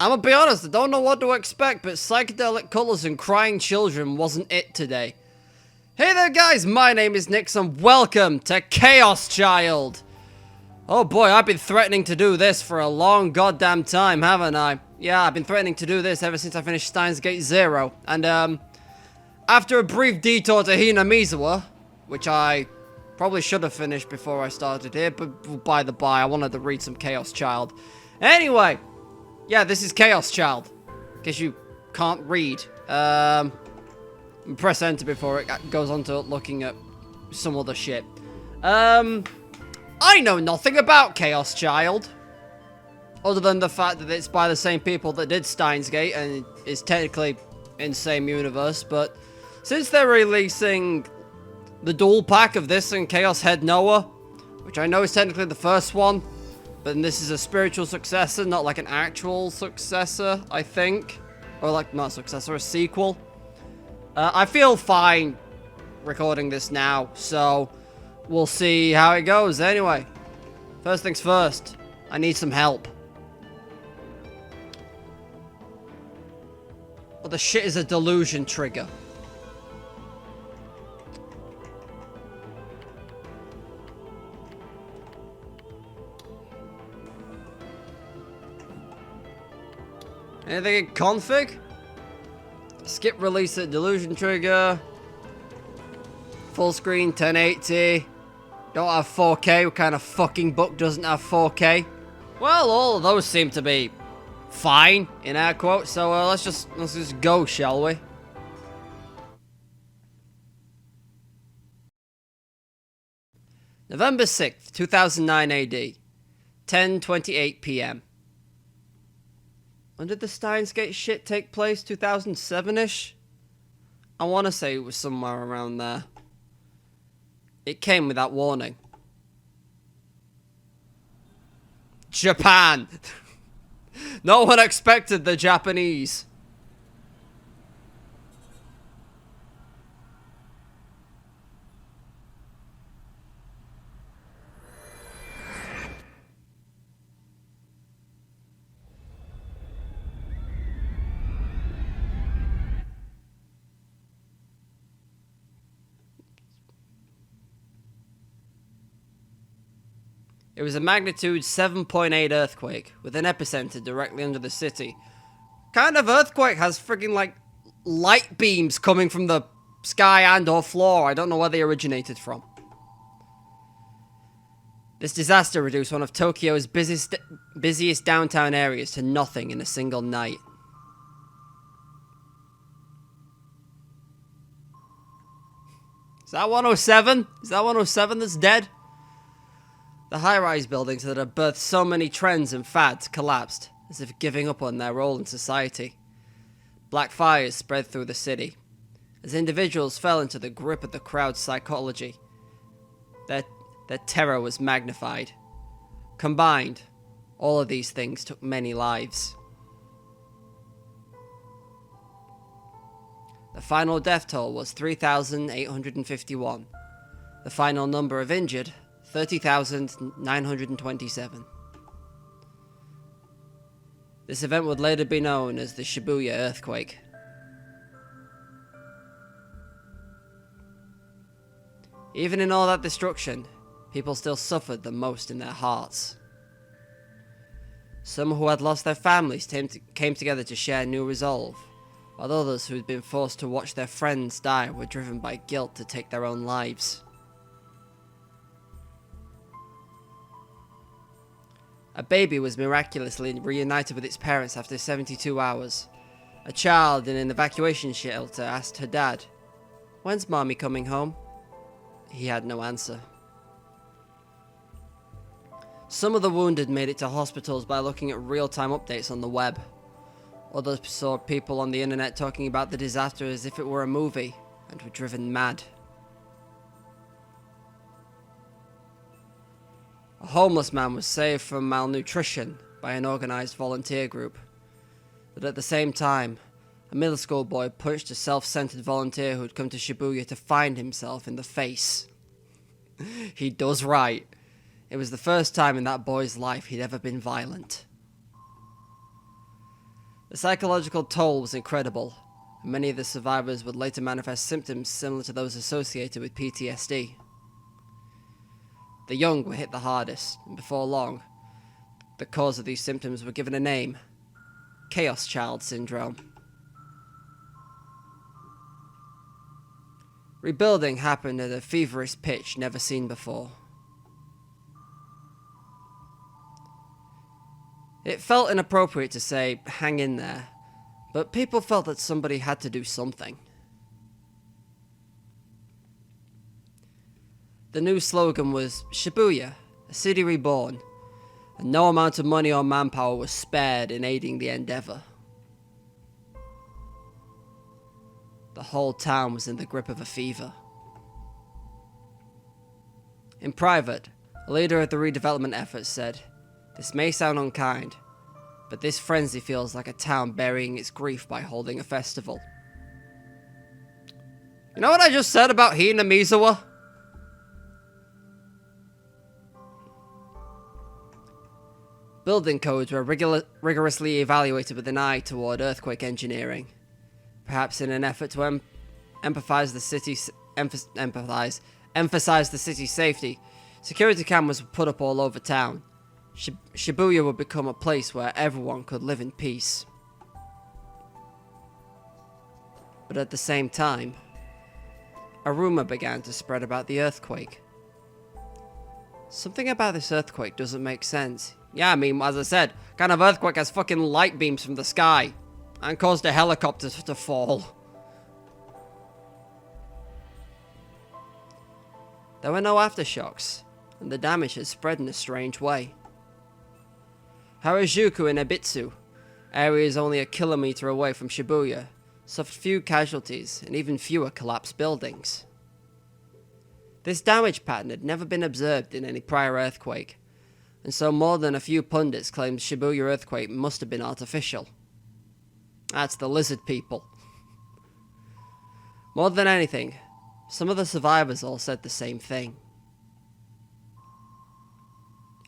I'm gonna be honest, I don't know what to expect, but psychedelic colors and crying children wasn't it today. Hey there guys, my name is Nix and welcome to Chaos Child. Oh boy, I've been threatening to do this for a long goddamn time, haven't I? Yeah, I've been threatening to do this ever since I finished Steins Gate Zero. And after a brief detour to Hinamizawa, which I probably should have finished before I started here, but by the by, I wanted to read some Chaos Child. Anyway, yeah, this is Chaos Child, in case you can't read. Press enter before it goes on to looking at some other shit. I know nothing about Chaos Child, other than the fact that it's by the same people that did Steins Gate, and it's technically in the same universe, but since they're releasing the dual pack of this and Chaos Head Noah, which I know is technically the first one, but this is a spiritual successor, not like an actual successor, I think. Or like, not a successor, a sequel. I feel fine recording this now, so we'll see how it goes. Anyway, first things first, I need some help. What the shit is a delusion trigger? Anything in config? Skip release at delusion trigger. Full screen 1080. Don't have 4K. What kind of fucking book doesn't have 4K? Well, all of those seem to be fine in air quotes. So let's just go, shall we? November 6th, 2009 AD. 10:28 PM. When did the Steins Gate shit take place? 2007-ish? I want to say it was somewhere around there. It came without warning. Japan! No one expected the Japanese. It was a magnitude 7.8 earthquake, with an epicenter directly under the city. Kind of earthquake has friggin' like light beams coming from the sky and or floor. I don't know where they originated from. This disaster reduced one of Tokyo's busiest downtown areas to nothing in a single night. Is that 107? Is that 107 that's dead? The high-rise buildings that had birthed so many trends and fads collapsed, as if giving up on their role in society. Black fires spread through the city, as individuals fell into the grip of the crowd's psychology. Their terror was magnified. Combined, all of these things took many lives. The final death toll was 3,851. The final number of injured, 30,927. This event would later be known as the Shibuya earthquake. Even in all that destruction, people still suffered the most in their hearts. Some who had lost their families came together to share new resolve, while others who had been forced to watch their friends die were driven by guilt to take their own lives. A baby was miraculously reunited with its parents after 72 hours. A child in an evacuation shelter asked her dad, "When's mommy coming home?" He had no answer. Some of the wounded made it to hospitals by looking at real-time updates on the web. Others saw people on the internet talking about the disaster as if it were a movie, and were driven mad. A homeless man was saved from malnutrition by an organized volunteer group. But at the same time, a middle school boy punched a self-centered volunteer who had come to Shibuya to find himself in the face. He does right. It was the first time in that boy's life he'd ever been violent. The psychological toll was incredible, and many of the survivors would later manifest symptoms similar to those associated with PTSD. The young were hit the hardest, and before long, the cause of these symptoms were given a name: Chaos Child Syndrome. Rebuilding happened at a feverish pitch never seen before. It felt inappropriate to say, hang in there, but people felt that somebody had to do something. The new slogan was Shibuya, a city reborn, and no amount of money or manpower was spared in aiding the endeavor. The whole town was in the grip of a fever. In private, a leader of the redevelopment efforts said, "This may sound unkind, but this frenzy feels like a town burying its grief by holding a festival." You know what I just said about Hina Mizawa? Building codes were rigorously evaluated with an eye toward earthquake engineering. Perhaps in an effort to emphasize the city's safety, security cameras were put up all over town. Shibuya would become a place where everyone could live in peace. But at the same time, a rumor began to spread about the earthquake. Something about this earthquake doesn't make sense. Yeah, I mean, as I said, kind of earthquake has fucking light beams from the sky and caused a helicopter to fall. There were no aftershocks, and the damage had spread in a strange way. Harajuku and Ebitsu, areas only a kilometer away from Shibuya, suffered few casualties and even fewer collapsed buildings. This damage pattern had never been observed in any prior earthquake, and so more than a few pundits claimed the Shibuya earthquake must have been artificial. That's the lizard people. More than anything, some of the survivors all said the same thing.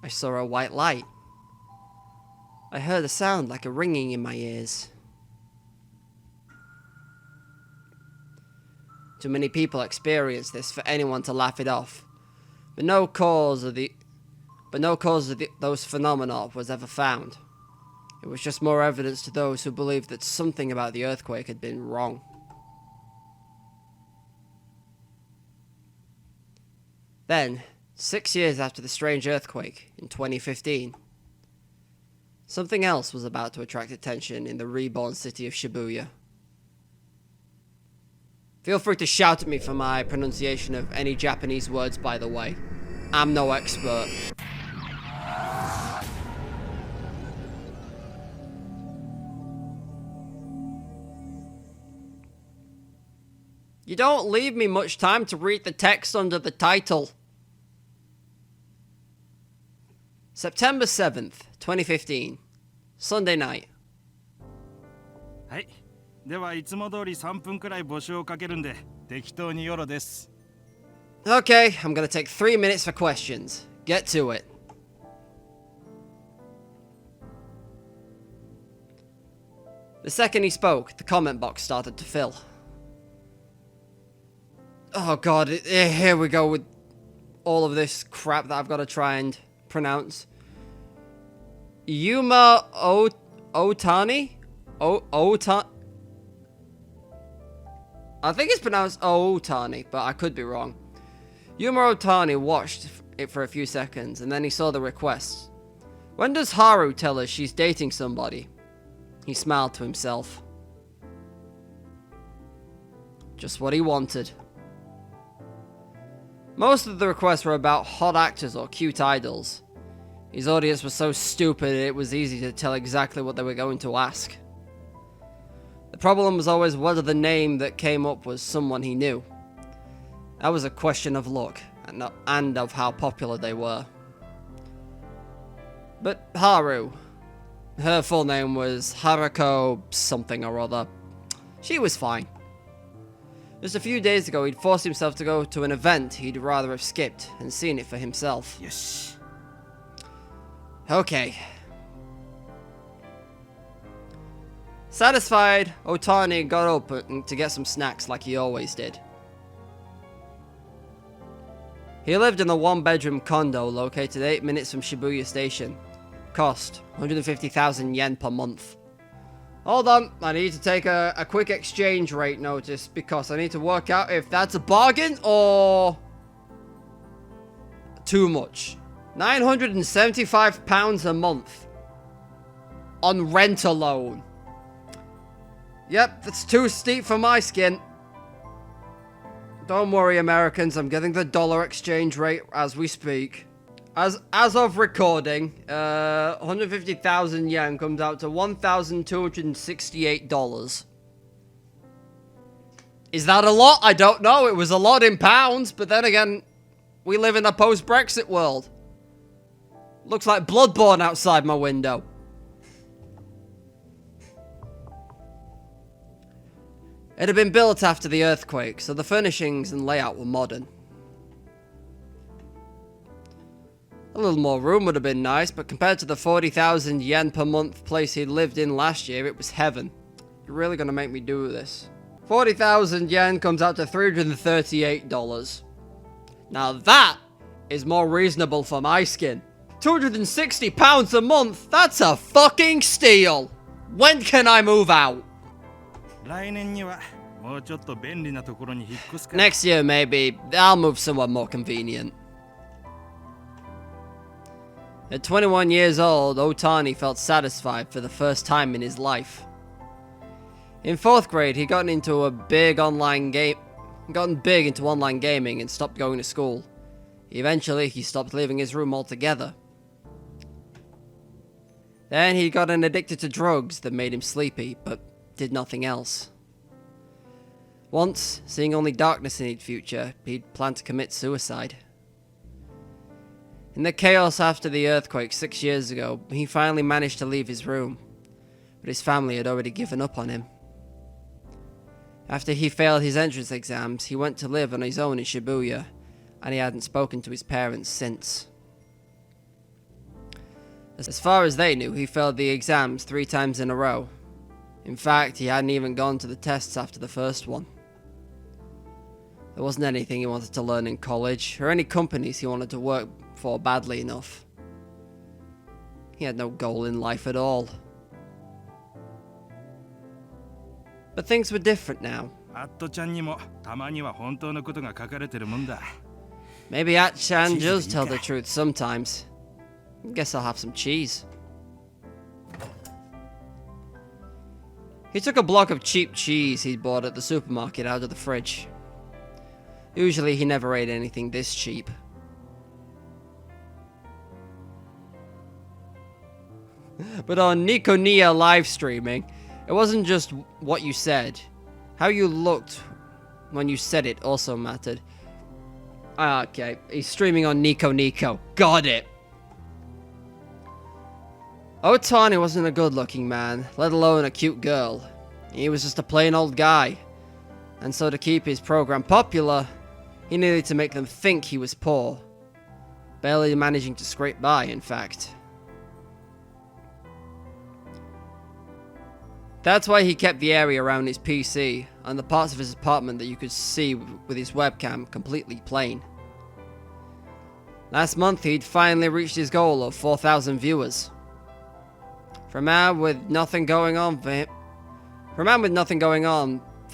I saw a white light. I heard a sound like a ringing in my ears. Too many people experienced this for anyone to laugh it off, but no cause of those phenomena was ever found. It was just more evidence to those who believed that something about the earthquake had been wrong. Then, 6 years after the strange earthquake, in 2015, something else was about to attract attention in the reborn city of Shibuya. Feel free to shout at me for my pronunciation of any Japanese words, by the way. I'm no expert. You don't leave me much time to read the text under the title. September 7th, 2015. Sunday night. はい。ではいつも通り3分くらい募集をかけるんで適当によろです。Okay, I'm gonna take 3 minutes for questions. Get to it. The second he spoke, the comment box started to fill. Oh god, here we go with all of this crap that I've got to try and pronounce. Yuma Otani? Otani? I think it's pronounced Otani, but I could be wrong. Yuma Otani watched it for a few seconds, and then he saw the request. When does Haru tell us she's dating somebody? He smiled to himself. Just what he wanted. Most of the requests were about hot actors or cute idols. His audience was so stupid it was easy to tell exactly what they were going to ask. The problem was always whether the name that came up was someone he knew. That was a question of luck, and of how popular they were. But Haru, her full name was Haruko something or other, she was fine. Just a few days ago, he'd forced himself to go to an event he'd rather have skipped and seen it for himself. Yes. Okay. Satisfied, Otani got up to get some snacks like he always did. He lived in a one-bedroom condo located 8 minutes from Shibuya Station. Cost 150,000 yen per month. Hold on, I need to take a quick exchange rate notice because I need to work out if that's a bargain or too much. £975 a month on rent alone. Yep, that's too steep for my skin. Don't worry, Americans, I'm getting the dollar exchange rate as we speak. As of recording, 150,000 yen comes out to $1,268. Is that a lot? I don't know. It was a lot in pounds, but then again, we live in a post-Brexit world. Looks like Bloodborne outside my window. It had been built after the earthquake, so the furnishings and layout were modern. A little more room would have been nice, but compared to the 40,000 yen per month place he'd lived in last year, it was heaven. You're really gonna make me do this. 40,000 yen comes out to $338. Now that is more reasonable for my skin. £260 a month? That's a fucking steal! When can I move out? Next year, maybe. I'll move somewhere more convenient. At 21 years old, Otani felt satisfied for the first time in his life. In 4th grade, he gotten into online gaming and stopped going to school. Eventually, he stopped leaving his room altogether. Then he got addicted to drugs that made him sleepy, but did nothing else. Once, seeing only darkness in his future, he'd planned to commit suicide. In the chaos after the earthquake 6 years ago, he finally managed to leave his room, but his family had already given up on him. After he failed his entrance exams, he went to live on his own in Shibuya, and he hadn't spoken to his parents since. As far as they knew, he failed the exams 3 times in a row. In fact, he hadn't even gone to the tests after the first one. There wasn't anything he wanted to learn in college, or any companies he wanted to work for badly enough. He had no goal in life at all. But things were different now. Maybe At-chan does tell the truth sometimes. Guess I'll have some cheese. He took a block of cheap cheese he'd bought at the supermarket out of the fridge. Usually he never ate anything this cheap. But on Nikonia live streaming, it wasn't just what you said. How you looked when you said it also mattered. Okay, he's streaming on Nico. Got it. Otani wasn't a good-looking man, let alone a cute girl. He was just a plain old guy. And so to keep his program popular, he needed to make them think he was poor. Barely managing to scrape by, in fact. That's why he kept the area around his PC and the parts of his apartment that you could see with his webcam completely plain. Last month, he'd finally reached his goal of 4,000 viewers. For a man with nothing going on for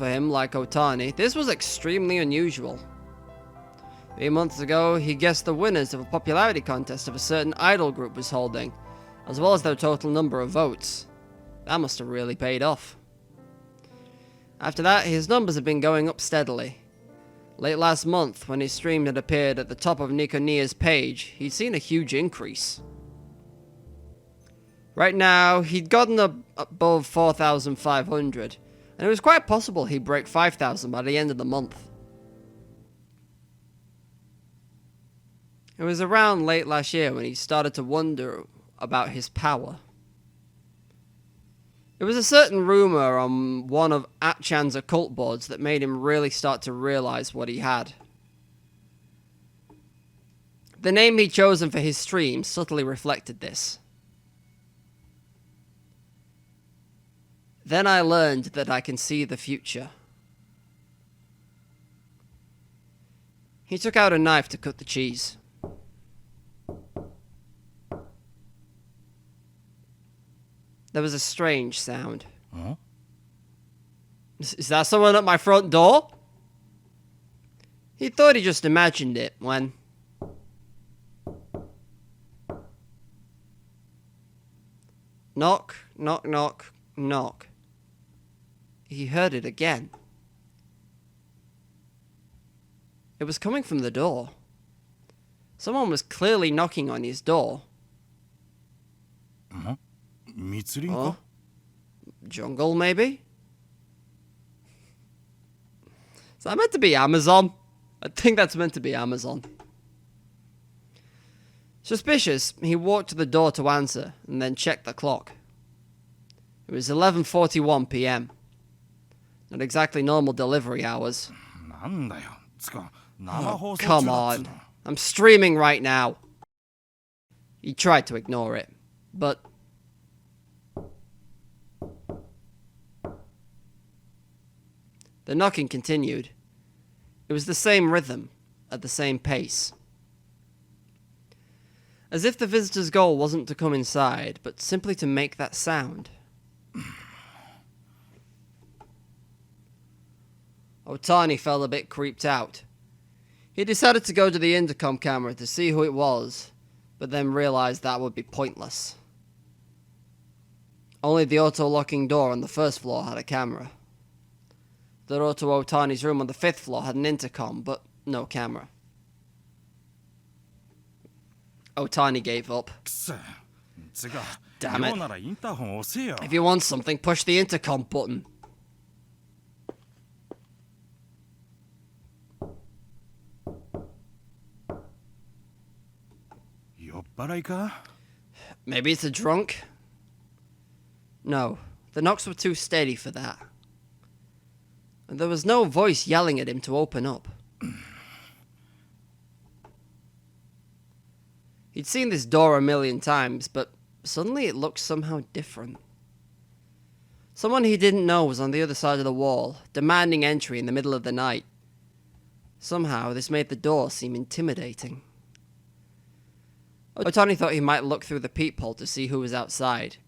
him like Otani, this was extremely unusual. 3 months ago, he guessed the winners of a popularity contest of a certain idol group was holding, as well as their total number of votes. That must have really paid off. After that, his numbers have been going up steadily. Late last month, when his stream had appeared at the top of Nikonia's page, he'd seen a huge increase. Right now, he'd gotten above 4,500, and it was quite possible he'd break 5,000 by the end of the month. It was around late last year when he started to wonder about his power. There was a certain rumor on one of At-chan's occult boards that made him really start to realize what he had. The name he'd chosen for his stream subtly reflected this. Then I learned that I can see the future. He took out a knife to cut the cheese. There was a strange sound. Huh? Is that someone at my front door? He thought he just imagined it when... Knock, knock, knock, knock. He heard it again. It was coming from the door. Someone was clearly knocking on his door. Huh? Mitsurin Oh, ka? jungle, maybe? Is that meant to be Amazon? I think that's meant to be Amazon. Suspicious, he walked to the door to answer and then checked the clock. It was 11:41 p.m. Not exactly normal delivery hours. なんだよ。つか、生 Oh, 放送 come 中だっつう on. の。 I'm streaming right now. He tried to ignore it, but... The knocking continued. It was the same rhythm, at the same pace. As if the visitor's goal wasn't to come inside, but simply to make that sound. Otani felt a bit creeped out. He decided to go to the intercom camera to see who it was, but then realized that would be pointless. Only the auto-locking door on the first floor had a camera. The door to Otani's room on the 5th floor had an intercom, but no camera. Otani gave up. くせ。つか、 Damn it. 用ならインターホン押せよ。 If you want something, push the intercom button. Maybe it's a drunk? No, the knocks were too steady for that. And there was no voice yelling at him to open up. He'd seen this door a million times, but suddenly it looked somehow different. Someone he didn't know was on the other side of the wall, demanding entry in the middle of the night. Somehow, this made the door seem intimidating. Otani thought he might look through the peephole to see who was outside.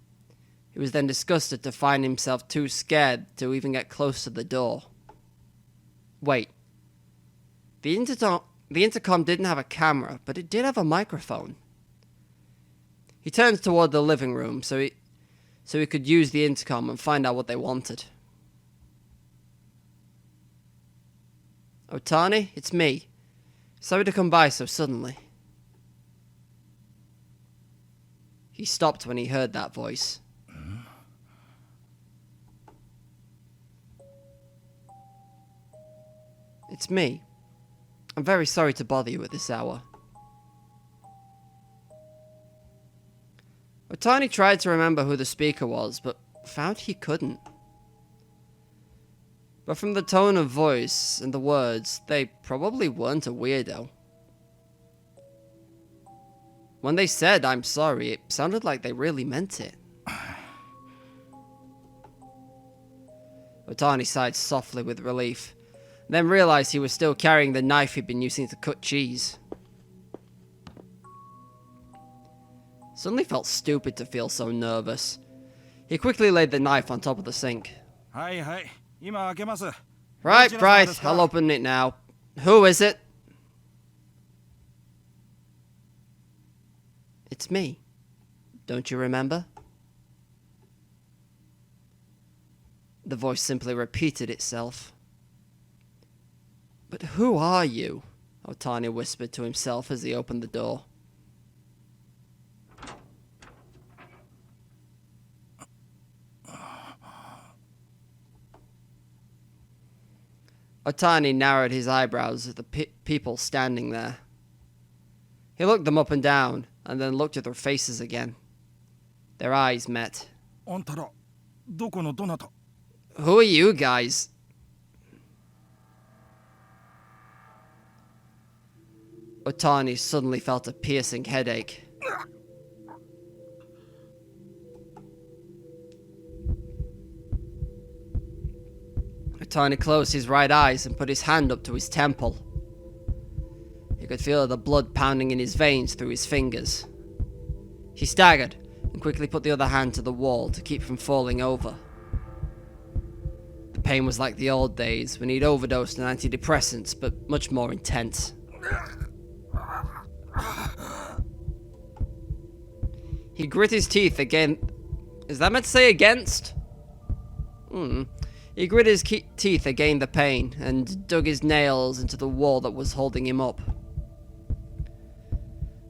He was then disgusted to find himself too scared to even get close to the door. Wait. The intercom didn't have a camera, but it did have a microphone. He turned toward the living room so he could use the intercom and find out what they wanted. Otani, it's me. Sorry to come by so suddenly. He stopped when he heard that voice. It's me. I'm very sorry to bother you at this hour. Otani tried to remember who the speaker was, but found he couldn't. But from the tone of voice and the words, they probably weren't a weirdo. When they said, "I'm sorry," it sounded like they really meant it. Otani sighed softly with relief, then realized he was still carrying the knife he'd been using to cut cheese. Suddenly felt stupid to feel so nervous. He quickly laid the knife on top of the sink. はいはい。今開けます。 Right, I'll open it now. Who is it? It's me. Don't you remember? The voice simply repeated itself. But who are you? Otani whispered to himself as he opened the door. Otani narrowed his eyebrows at the people standing there. He looked them up and down, and then looked at their faces again. Their eyes met. あんたら、どこのどなた? Who are you guys? Otani suddenly felt a piercing headache. Otani closed his right eyes and put his hand up to his temple. He could feel the blood pounding in his veins through his fingers. He staggered and quickly put the other hand to the wall to keep from falling over. The pain was like the old days when he'd overdosed on antidepressants, but much more intense. He grit his teeth again. Is that meant to say against? He grit his teeth against the pain and dug his nails into the wall that was holding him up.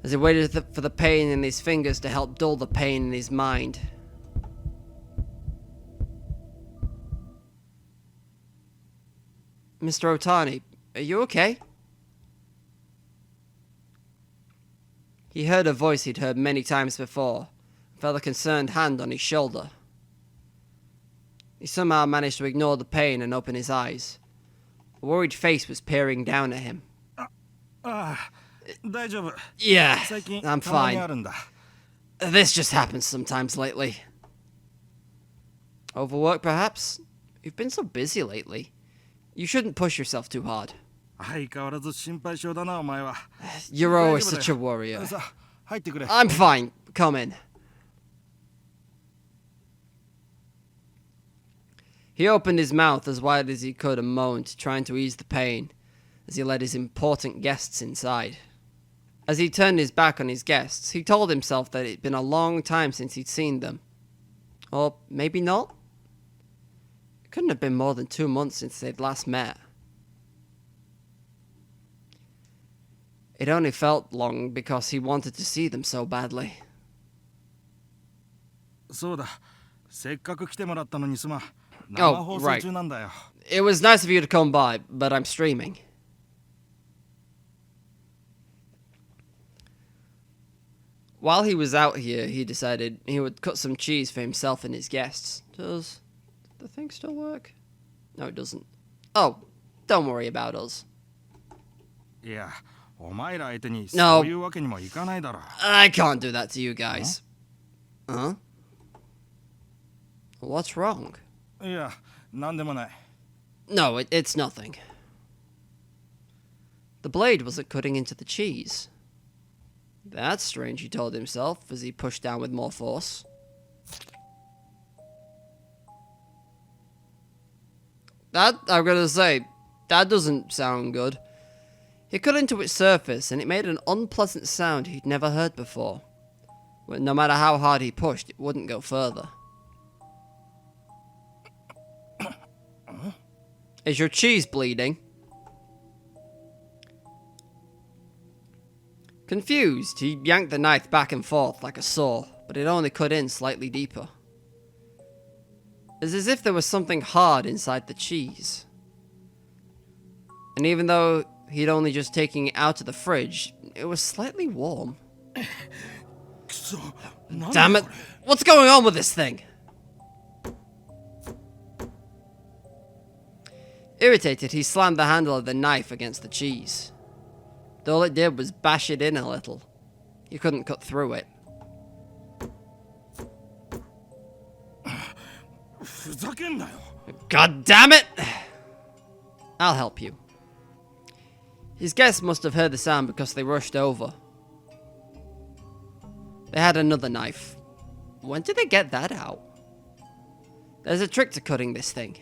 As he waited for the pain in his fingers to help dull the pain in his mind. Mr. Otani, are you okay? He heard a voice he'd heard many times before, and felt a concerned hand on his shoulder. He somehow managed to ignore the pain and open his eyes. A worried face was peering down at him. Yeah, I'm fine. This just happens sometimes lately. Overwork, perhaps? You've been so busy lately. You shouldn't push yourself too hard. You're always such a warrior. I'm fine. Come in. He opened his mouth as wide as he could and moaned, trying to ease the pain, as he led his important guests inside. As he turned his back on his guests, he told himself that it'd been a long time since he'd seen them. Or maybe not? It couldn't have been more than 2 months since they'd last met. It only felt long because he wanted to see them so badly. Oh, right. It was nice of you to come by, but I'm streaming. While he was out here, he decided he would cut some cheese for himself and his guests. Does the thing still work? No, it doesn't. Oh, don't worry about us. Yeah. No, I can't do that to you guys. Huh? What's wrong? No, it's nothing. The blade wasn't cutting into the cheese. That's strange, he told himself as he pushed down with more force. I'm gonna say, that doesn't sound good. He cut into its surface and it made an unpleasant sound he'd never heard before. But no matter how hard he pushed, it wouldn't go further. Is your cheese bleeding? Confused, he yanked the knife back and forth like a saw, but it only cut in slightly deeper. It's as if there was something hard inside the cheese. And even though he'd only just taken it out of the fridge, it was slightly warm. Damn it! What's going on with this thing? Irritated, he slammed the handle of the knife against the cheese. All it did was bash it in a little. He couldn't cut through it. God damn it! I'll help you. His guests must have heard the sound because they rushed over. They had another knife. When did they get that out? There's a trick to cutting this thing.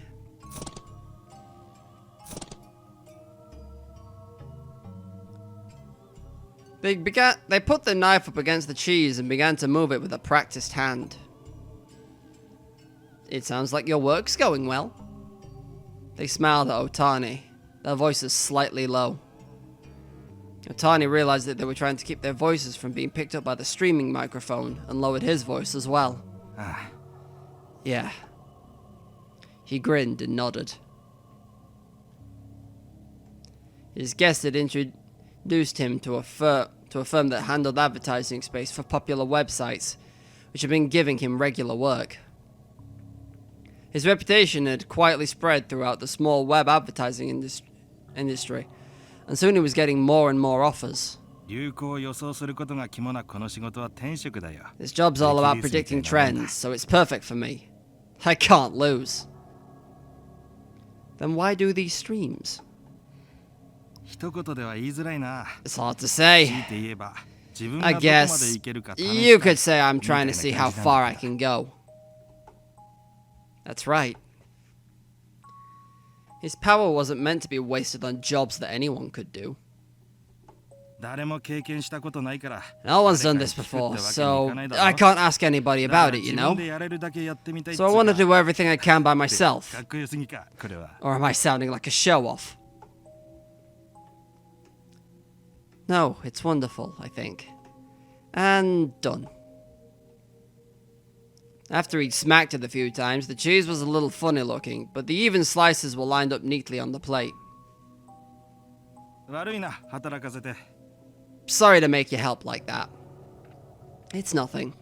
They put the knife up against the cheese and began to move it with a practiced hand. It sounds like your work's going well. They smiled at Otani, their voices slightly low. Otani realized that they were trying to keep their voices from being picked up by the streaming microphone and lowered his voice as well. Yeah. He grinned and nodded. His guest had introduced him to a firm that handled advertising space for popular websites, which had been giving him regular work. His reputation had quietly spread throughout the small web advertising industry, and soon he was getting more and more offers. This job's all about predicting trends, so it's perfect for me. I can't lose. Then why do these streams? 一言では言いづらいな。 It's hard to say. 強いて言えば、自分 I がどこまで guess いけるか試 you したい could say I'm trying to see how far I can go. That's right. His power wasn't meant to be wasted on jobs that anyone could do. 誰も経験したことないから。 No one's done this before, so I can't ask anybody about it, you know? So I want to do everything I can by myself. かっこよすぎか、これは。 Or am I sounding like a show-off? No, it's wonderful, I think. And done. After he'd smacked it a few times, the cheese was a little funny looking, but the even slices were lined up neatly on the plate. 悪いな、働かせて。 Sorry to make you help like that. It's nothing.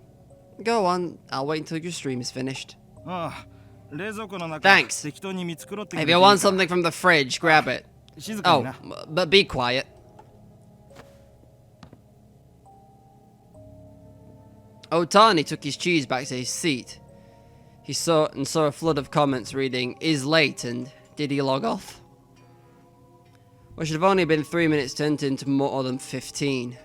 Go on, I'll wait until your stream is finished. ああ、冷蔵庫の中、 Thanks. 適当に見繕ってく If れてい you いか want something from the fridge, grab it. 静かに Oh, な。 but be quiet. Otani took his cheese back to his seat. He saw a flood of comments reading, "Is late," and "Did he log off?" What should have only been 3 minutes turned into more than 15.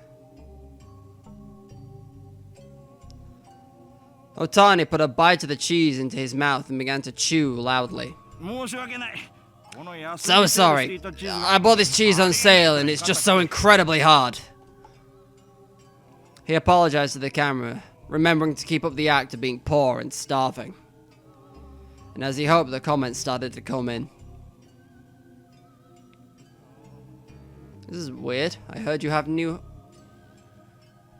Otani put a bite of the cheese into his mouth and began to chew loudly. 申し訳ない。この安い So セールして sorry. いたチーズが I bought this cheese on sale and it's just so incredibly hard. He apologized to the camera, remembering to keep up the act of being poor and starving. And as he hoped, the comments started to come in. This is weird. I heard you have new...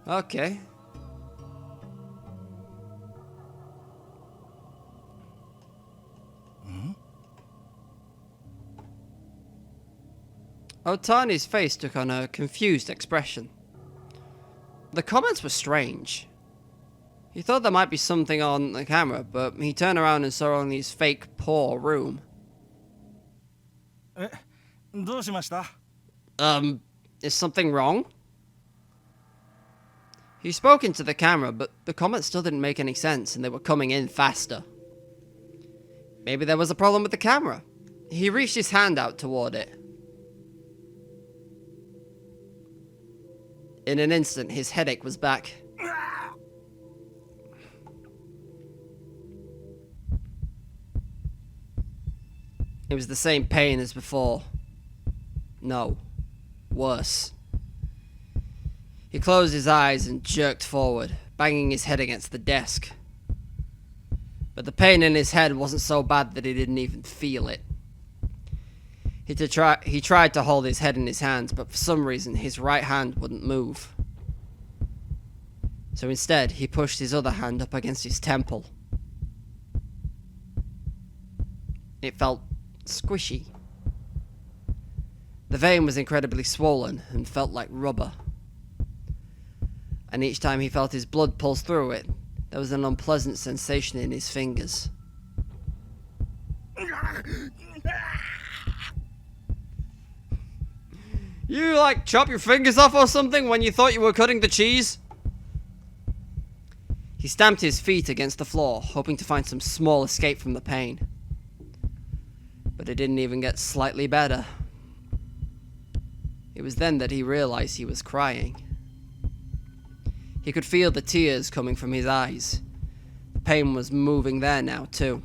Okay. Otani's face took on a confused expression. The comments were strange. He thought there might be something on the camera, but he turned around and saw only his fake, poor room. え、どうしました？ Is something wrong? He spoke into the camera, but the comments still didn't make any sense, and they were coming in faster. Maybe there was a problem with the camera. He reached his hand out toward it. In an instant, his headache was back. It was the same pain as before. No. Worse. He closed his eyes and jerked forward, banging his head against the desk. But the pain in his head wasn't so bad that he didn't even feel it. He tried to hold his head in his hands, but for some reason his right hand wouldn't move. So instead, he pushed his other hand up against his temple. It felt squishy. The vein was incredibly swollen and felt like rubber. And each time he felt his blood pulse through it, there was an unpleasant sensation in his fingers. You, like, chop your fingers off or something when you thought you were cutting the cheese? He stamped his feet against the floor, hoping to find some small escape from the pain. But it didn't even get slightly better. It was then that he realized he was crying. He could feel the tears coming from his eyes. The pain was moving there now, too.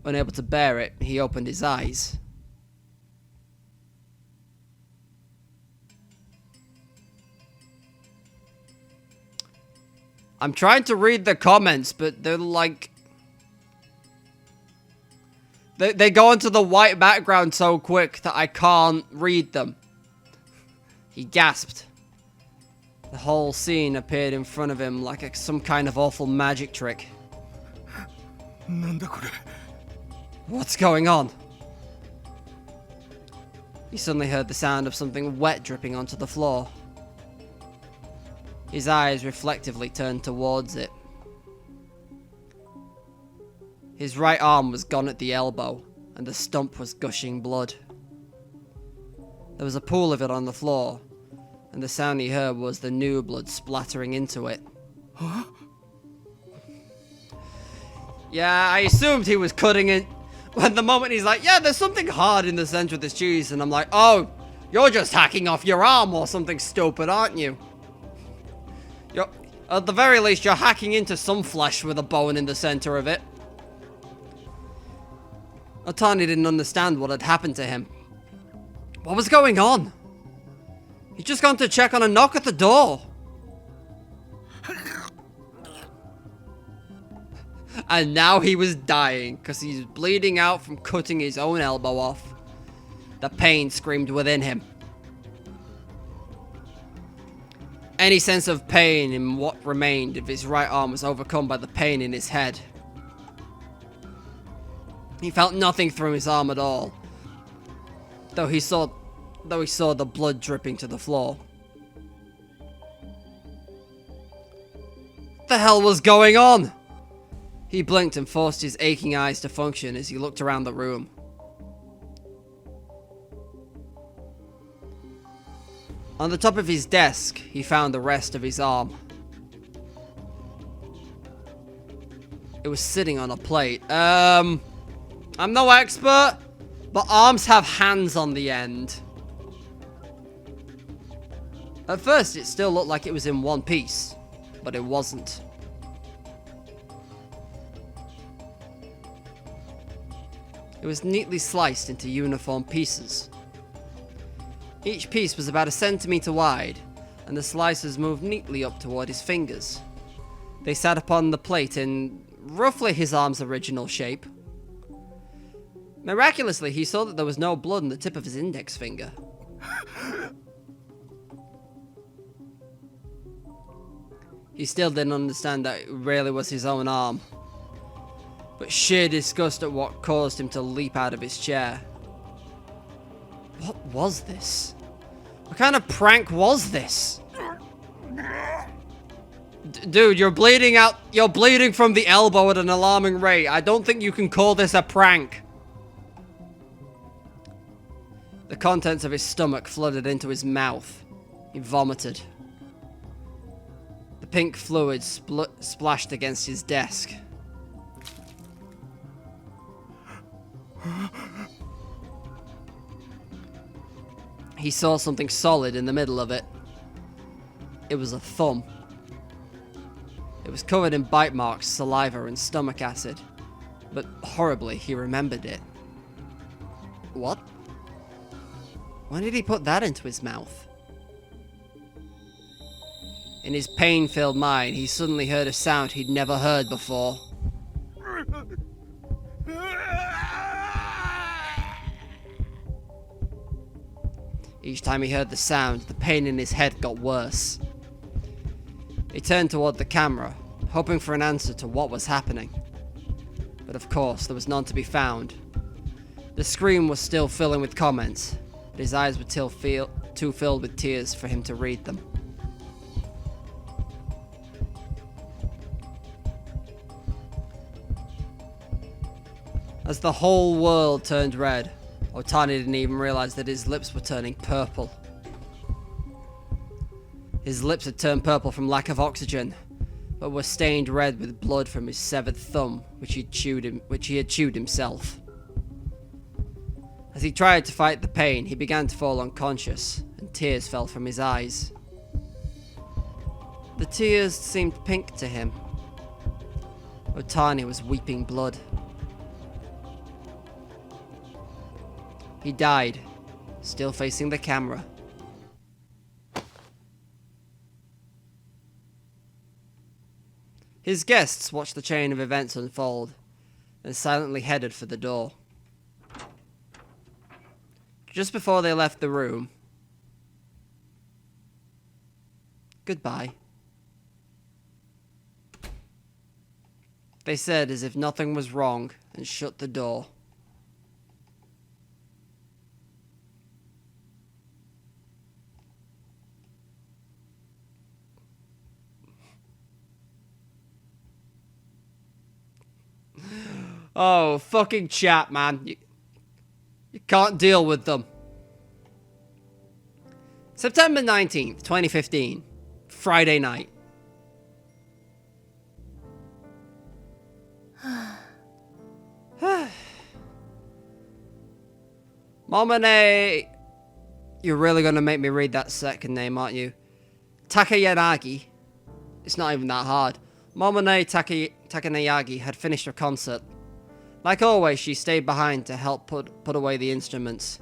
Unable to bear it, he opened his eyes. I'm trying to read the comments, but they're like... They go into the white background so quick that I can't read them. He gasped. The whole scene appeared in front of him like some kind of awful magic trick. What's going on? He suddenly heard the sound of something wet dripping onto the floor. His eyes reflectively turned towards it. His right arm was gone at the elbow, and the stump was gushing blood. There was a pool of it on the floor, and the sound he heard was the new blood splattering into it. Huh? Yeah, I assumed he was cutting it. When the moment he's like, yeah, there's something hard in the center of this cheese. And I'm like, oh, you're just hacking off your arm or something stupid, aren't you? At the very least, you're hacking into some flesh with a bone in the center of it. Otani didn't understand what had happened to him. What was going on? He'd just gone to check on a knock at the door. And now he was dying because he's bleeding out from cutting his own elbow off. The pain screamed within him. Any sense of pain in what remained of his right arm was overcome by the pain in his head. He felt nothing through his arm at all, though he saw the blood dripping to the floor. What the hell was going on? He blinked and forced his aching eyes to function as he looked around the room. On the top of his desk, he found the rest of his arm. It was sitting on a plate. I'm no expert, but arms have hands on the end. At first, it still looked like it was in one piece, but it wasn't. It was neatly sliced into uniform pieces. Each piece was about 1 centimeter wide, and the slices moved neatly up toward his fingers. They sat upon the plate in roughly his arm's original shape. Miraculously, he saw that there was no blood on the tip of his index finger. He still didn't understand that it really was his own arm, but sheer disgust at what caused him to leap out of his chair. What was this? What kind of prank was this? Dude, you're bleeding out. You're bleeding from the elbow at an alarming rate. I don't think you can call this a prank. The contents of his stomach flooded into his mouth. He vomited. The pink fluid splashed against his desk. He saw something solid in the middle of it. It was a thumb. It was covered in bite marks, saliva, and stomach acid. But horribly, he remembered it. What? When did he put that into his mouth? In his pain-filled mind, he suddenly heard a sound he'd never heard before. Each time he heard the sound, the pain in his head got worse. He turned toward the camera, hoping for an answer to what was happening. But of course, there was none to be found. The screen was still filling with comments, but his eyes were too filled with tears for him to read them. As the whole world turned red, Otani didn't even realize that his lips were turning purple. His lips had turned purple from lack of oxygen, but were stained red with blood from his severed thumb, which he had chewed himself. As he tried to fight the pain, he began to fall unconscious, and tears fell from his eyes. The tears seemed pink to him. Otani was weeping blood. He died, still facing the camera. His guests watched the chain of events unfold, and silently headed for the door. Just before they left the room, goodbye, they said as if nothing was wrong, and shut the door. Oh, fucking chat, man. You can't deal with them. September 19th, 2015. Friday night. Momone... You're really gonna make me read that second name, aren't you? Takayanagi. It's not even that hard. Momone Takanayagi had finished her concert. Like always, she stayed behind to help put away the instruments.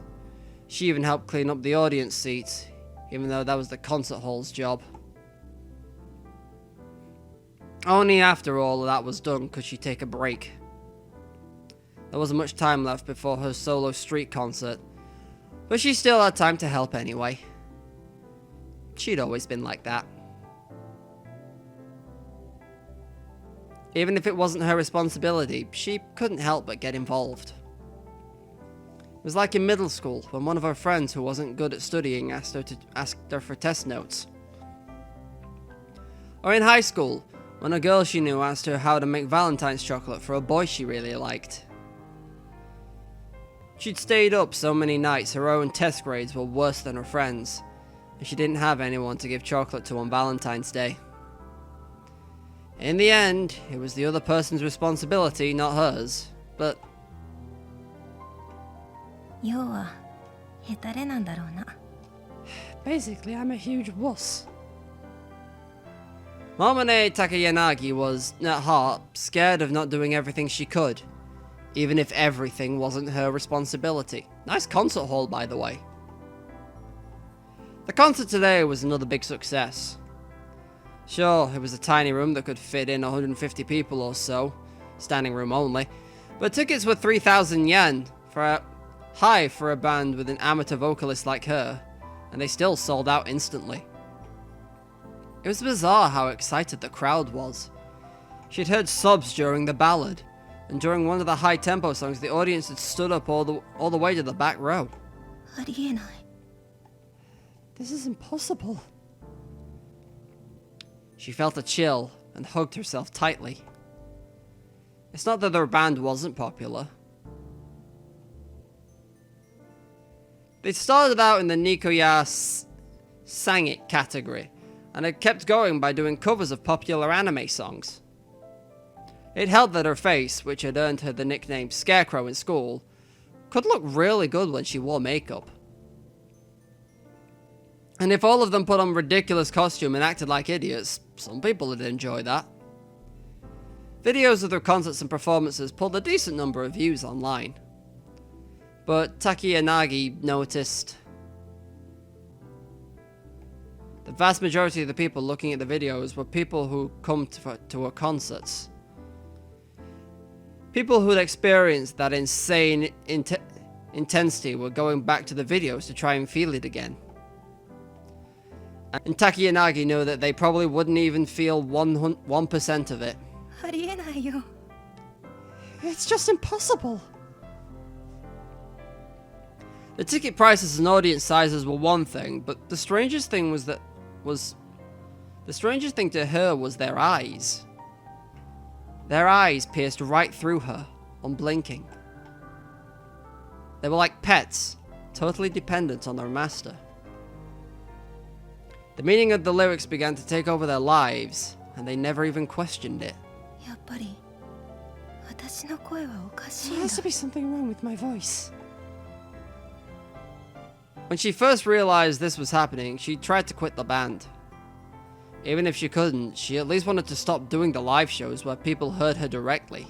She even helped clean up the audience seats, even though that was the concert hall's job. Only after all of that was done could she take a break. There wasn't much time left before her solo street concert, but she still had time to help anyway. She'd always been like that. Even if it wasn't her responsibility, she couldn't help but get involved. It was like in middle school, when one of her friends who wasn't good at studying asked her for test notes. Or in high school, when a girl she knew asked her how to make Valentine's chocolate for a boy she really liked. She'd stayed up so many nights her own test grades were worse than her friends', and she didn't have anyone to give chocolate to on Valentine's Day. In the end, it was the other person's responsibility, not hers, but... Basically, I'm a huge wuss. Momone Takayanagi was, at heart, scared of not doing everything she could, even if everything wasn't her responsibility. Nice concert hall, by the way. The concert today was another big success. Sure, it was a tiny room that could fit in 150 people or so, standing room only, but tickets were 3,000 yen, high for a band with an amateur vocalist like her, and they still sold out instantly. It was bizarre how excited the crowd was. She'd heard sobs during the ballad, and during one of the high-tempo songs, the audience had stood up all the way to the back row. This is impossible. She felt a chill and hugged herself tightly. It's not that their band wasn't popular. They started out in the Nikoya Sang It category, and had kept going by doing covers of popular anime songs. It helped that her face, which had earned her the nickname Scarecrow in school, could look really good when she wore makeup. And if all of them put on ridiculous costume and acted like idiots, some people would enjoy that. Videos of their concerts and performances pulled a decent number of views online. But Takayanagi noticed the vast majority of the people looking at the videos were people who come to her concerts. People who had experienced that insane intensity were going back to the videos to try and feel it again. And Takayanagi knew that they probably wouldn't even feel 1% of it. It's just impossible. The ticket prices and audience sizes were one thing, but the strangest thing to her was their eyes. Their eyes pierced right through her, unblinking. They were like pets, totally dependent on their master. The meaning of the lyrics began to take over their lives, and they never even questioned it. There has to be something wrong with my voice. When she first realized this was happening, she tried to quit the band. Even if she couldn't, she at least wanted to stop doing the live shows where people heard her directly.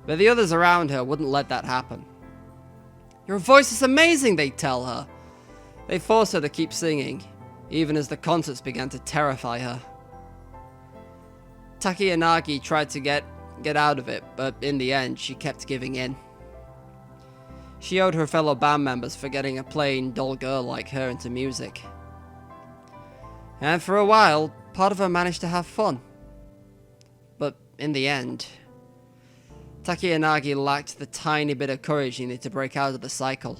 But the others around her wouldn't let that happen. Your voice is amazing, they'd tell her. They forced her to keep singing, even as the concerts began to terrify her. Takayanagi tried to get out of it, but in the end, she kept giving in. She owed her fellow band members for getting a plain, dull girl like her into music. And for a while, part of her managed to have fun. But in the end, Takayanagi lacked the tiny bit of courage needed to break out of the cycle.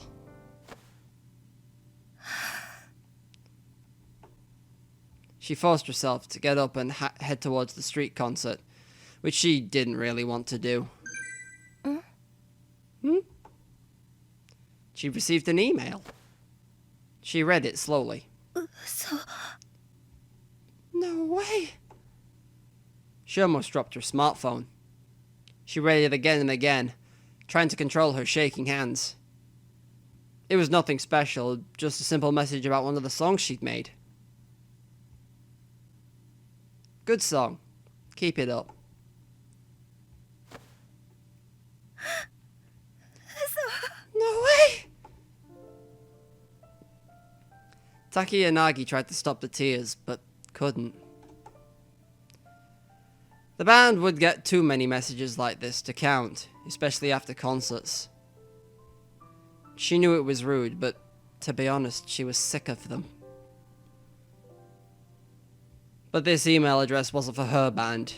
She forced herself to get up and head towards the street concert, which she didn't really want to do. She received an email. She read it slowly. No way! She almost dropped her smartphone. She read it again and again, trying to control her shaking hands. It was nothing special, just a simple message about one of the songs she'd made. Good song. Keep it up. No way! Taki and Nagi tried to stop the tears, but couldn't. The band would get too many messages like this to count, especially after concerts. She knew it was rude, but to be honest, she was sick of them. But this email address wasn't for her band.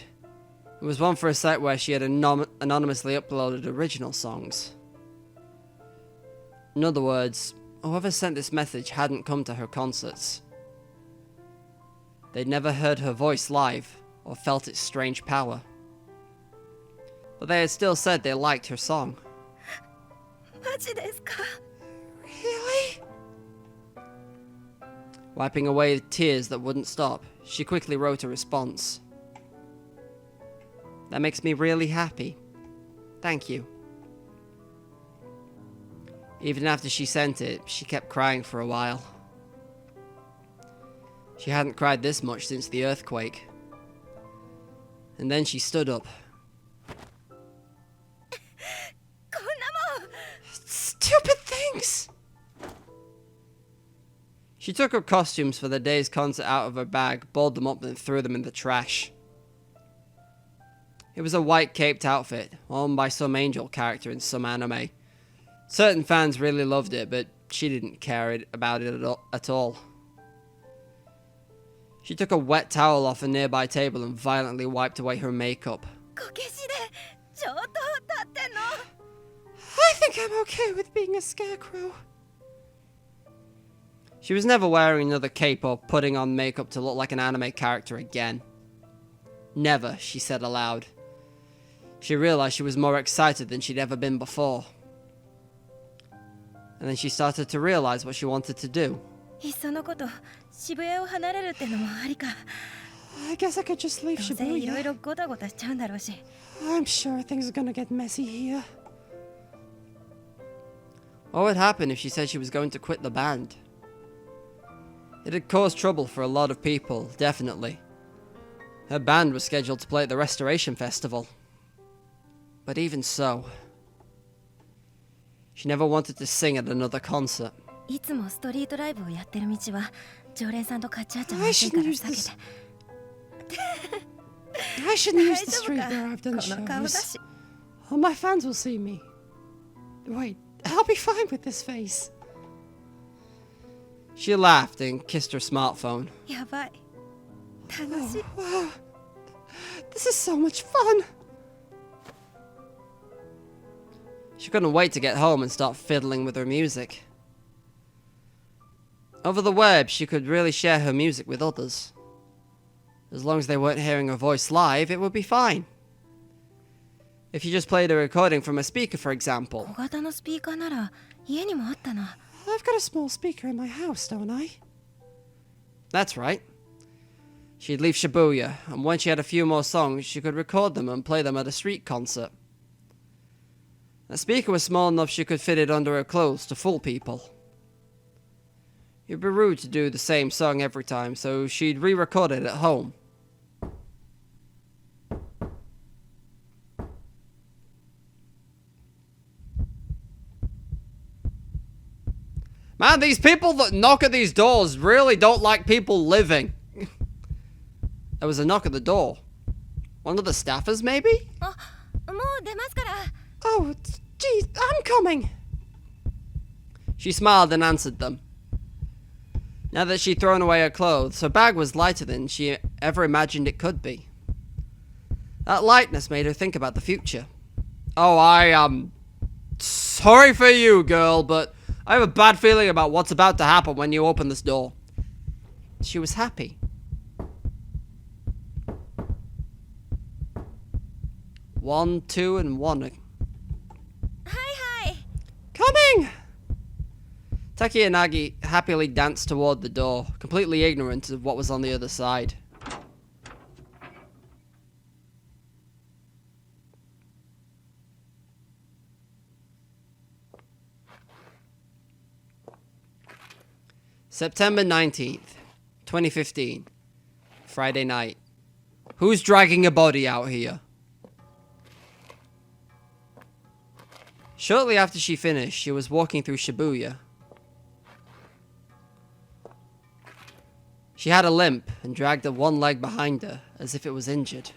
It was one for a site where she had anonymously uploaded original songs. In other words, whoever sent this message hadn't come to her concerts. They'd never heard her voice live, or felt its strange power. But they had still said they liked her song. Really? Wiping away the tears that wouldn't stop, she quickly wrote a response. That makes me really happy. Thank you. Even after she sent it, she kept crying for a while. She hadn't cried this much since the earthquake. And then she stood up. Stupid things! She took her costumes for the day's concert out of her bag, balled them up and threw them in the trash. It was a white caped outfit, worn by some angel character in some anime. Certain fans really loved it, but she didn't care about it at all. She took a wet towel off a nearby table and violently wiped away her makeup. I think I'm okay with being a scarecrow. She was never wearing another cape or putting on makeup to look like an anime character again. Never, she said aloud. She realized she was more excited than she'd ever been before. And then she started to realize what she wanted to do. I guess I could just leave Shibuya. I'm sure things are gonna get messy here. What would happen if she said she was going to quit the band? It had caused trouble for a lot of people, definitely. Her band was scheduled to play at the Restoration Festival. But even so, she never wanted to sing at another concert. I shouldn't use this. I shouldn't use the street where I've done shows. All my fans will see me. Wait, I'll be fine with this face. She laughed and kissed her smartphone. Oh, wow. This is so much fun. She couldn't wait to get home and start fiddling with her music. Over the web, she could really share her music with others. As long as they weren't hearing her voice live, it would be fine. If you just played a recording from a speaker, for example. I've got a small speaker in my house, don't I? That's right. She'd leave Shibuya, and when she had a few more songs, she could record them and play them at a street concert. The speaker was small enough she could fit it under her clothes to fool people. It'd be rude to do the same song every time, so she'd re-record it at home. Man, these people that knock at these doors really don't like people living. There was a knock at the door. One of the staffers, maybe? Oh, geez, I'm coming. She smiled and answered them. Now that she'd thrown away her clothes, her bag was lighter than she ever imagined it could be. That lightness made her think about the future. Oh, I am sorry for you, girl, but I have a bad feeling about what's about to happen when you open this door. She was happy. One, two, and one. Hi. Coming! Taki and Nagi happily danced toward the door, completely ignorant of what was on the other side. September 19th, 2015. Friday night. Who's dragging a body out here? Shortly after she finished, she was walking through Shibuya. She had a limp and dragged her one leg behind her as if it was injured.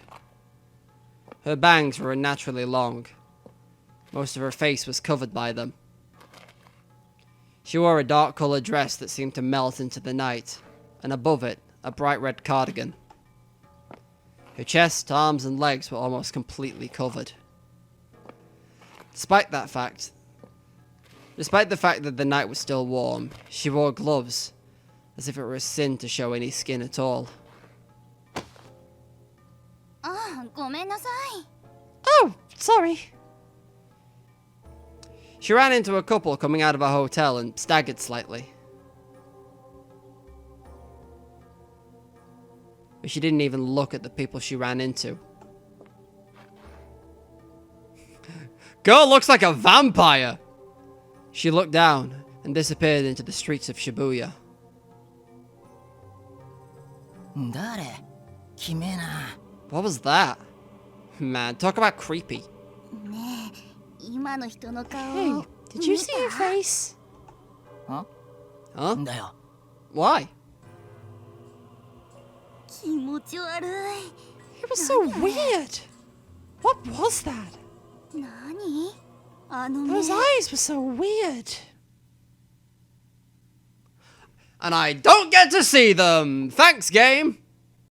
Her bangs were unnaturally long. Most of her face was covered by them. She wore a dark-coloured dress that seemed to melt into the night, and above it, a bright red cardigan. Her chest, arms, and legs were almost completely covered. Despite the fact that the night was still warm, she wore gloves, as if it were a sin to show any skin at all. Oh, sorry. She ran into a couple coming out of a hotel and staggered slightly. But she didn't even look at the people she ran into. Girl looks like a vampire! She looked down and disappeared into the streets of Shibuya. What was that? Man, talk about creepy. Hey, did you see her face? Huh? Why? It was so weird. What was that? Those eyes were so weird. And I don't get to see them! Thanks, game!